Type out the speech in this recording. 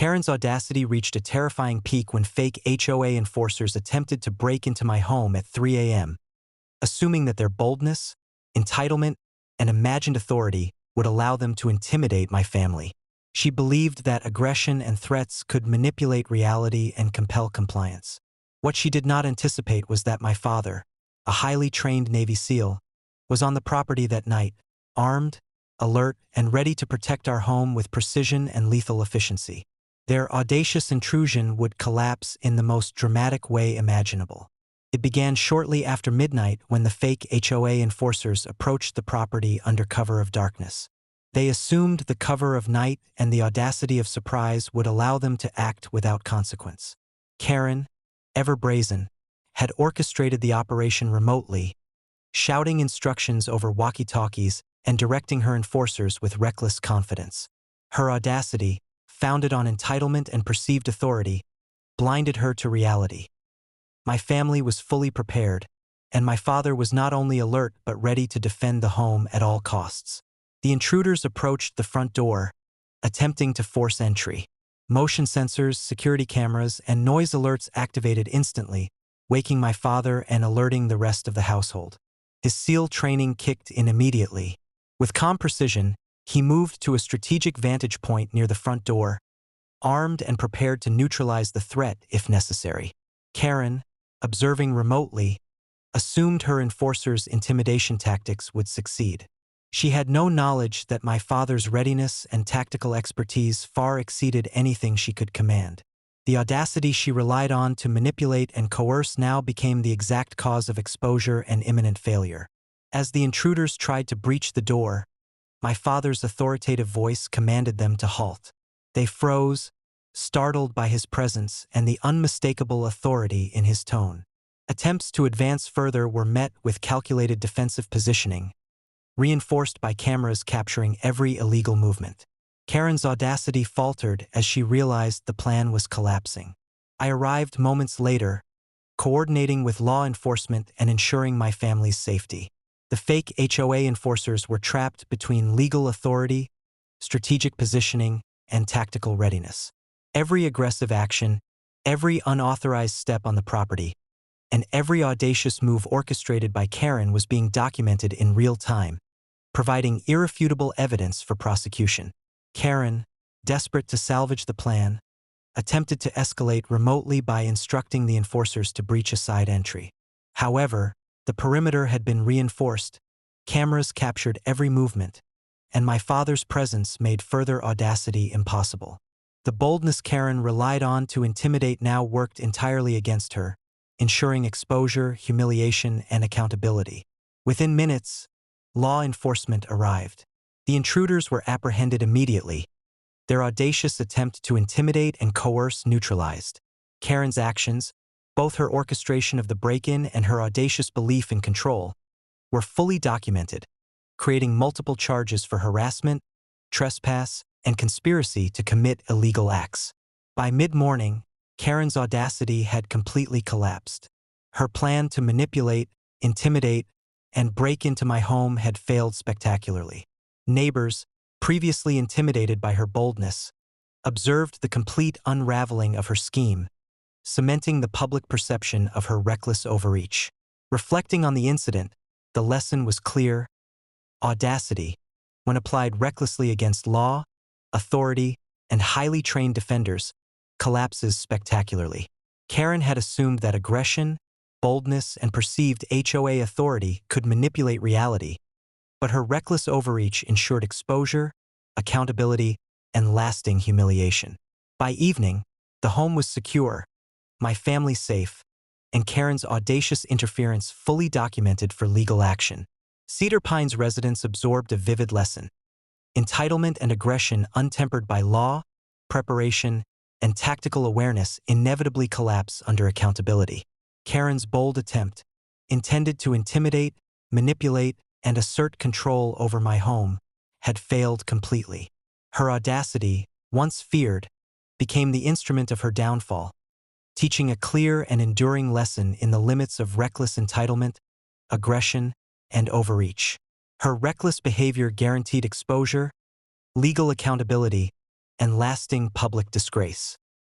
Karen's audacity reached a terrifying peak when fake HOA enforcers attempted to break into my home at 3 a.m., assuming that their boldness, entitlement, and imagined authority would allow them to intimidate my family. She believed that aggression and threats could manipulate reality and compel compliance. What she did not anticipate was that my father, a highly trained Navy SEAL, was on the property that night, armed, alert, and ready to protect our home with precision and lethal efficiency. Their audacious intrusion would collapse in the most dramatic way imaginable. It began shortly after midnight when the fake HOA enforcers approached the property under cover of darkness. They assumed the cover of night and the audacity of surprise would allow them to act without consequence. Karen, ever brazen, had orchestrated the operation remotely, shouting instructions over walkie-talkies and directing her enforcers with reckless confidence. Her audacity, founded on entitlement and perceived authority, blinded her to reality. My family was fully prepared, and my father was not only alert but ready to defend the home at all costs. The intruders approached the front door, attempting to force entry. Motion sensors, security cameras, and noise alerts activated instantly, waking my father and alerting the rest of the household. His SEAL training kicked in immediately. With calm precision, he moved to a strategic vantage point near the front door, armed and prepared to neutralize the threat if necessary. Karen, observing remotely, assumed her enforcers' intimidation tactics would succeed. She had no knowledge that my father's readiness and tactical expertise far exceeded anything she could command. The audacity she relied on to manipulate and coerce now became the exact cause of exposure and imminent failure. As the intruders tried to breach the door, my father's authoritative voice commanded them to halt. They froze, startled by his presence and the unmistakable authority in his tone. Attempts to advance further were met with calculated defensive positioning, reinforced by cameras capturing every illegal movement. Karen's audacity faltered as she realized the plan was collapsing. I arrived moments later, coordinating with law enforcement and ensuring my family's safety. The fake HOA enforcers were trapped between legal authority, strategic positioning, and tactical readiness. Every aggressive action, every unauthorized step on the property, and every audacious move orchestrated by Karen was being documented in real time, providing irrefutable evidence for prosecution. Karen, desperate to salvage the plan, attempted to escalate remotely by instructing the enforcers to breach a side entry. However, the perimeter had been reinforced, cameras captured every movement, and my father's presence made further audacity impossible. The boldness Karen relied on to intimidate now worked entirely against her, ensuring exposure, humiliation, and accountability. Within minutes, law enforcement arrived. The intruders were apprehended immediately, their audacious attempt to intimidate and coerce neutralized. Karen's actions, both her orchestration of the break-in and her audacious belief in control, were fully documented, creating multiple charges for harassment, trespass, and conspiracy to commit illegal acts. By mid-morning, Karen's audacity had completely collapsed. Her plan to manipulate, intimidate, and break into my home had failed spectacularly. Neighbors, previously intimidated by her boldness, observed the complete unraveling of her scheme, cementing the public perception of her reckless overreach. Reflecting on the incident, the lesson was clear: audacity, when applied recklessly against law, authority, and highly trained defenders, collapses spectacularly. Karen had assumed that aggression, boldness, and perceived HOA authority could manipulate reality, but her reckless overreach ensured exposure, accountability, and lasting humiliation. By evening, the home was secure, my family safe, and Karen's audacious interference fully documented for legal action. Cedar Pines residents absorbed a vivid lesson: entitlement and aggression untempered by law, preparation, and tactical awareness inevitably collapse under accountability. Karen's bold attempt, intended to intimidate, manipulate, and assert control over my home, had failed completely. Her audacity, once feared, became the instrument of her downfall, teaching a clear and enduring lesson in the limits of reckless entitlement, aggression, and overreach. Her reckless behavior guaranteed exposure, legal accountability, and lasting public disgrace.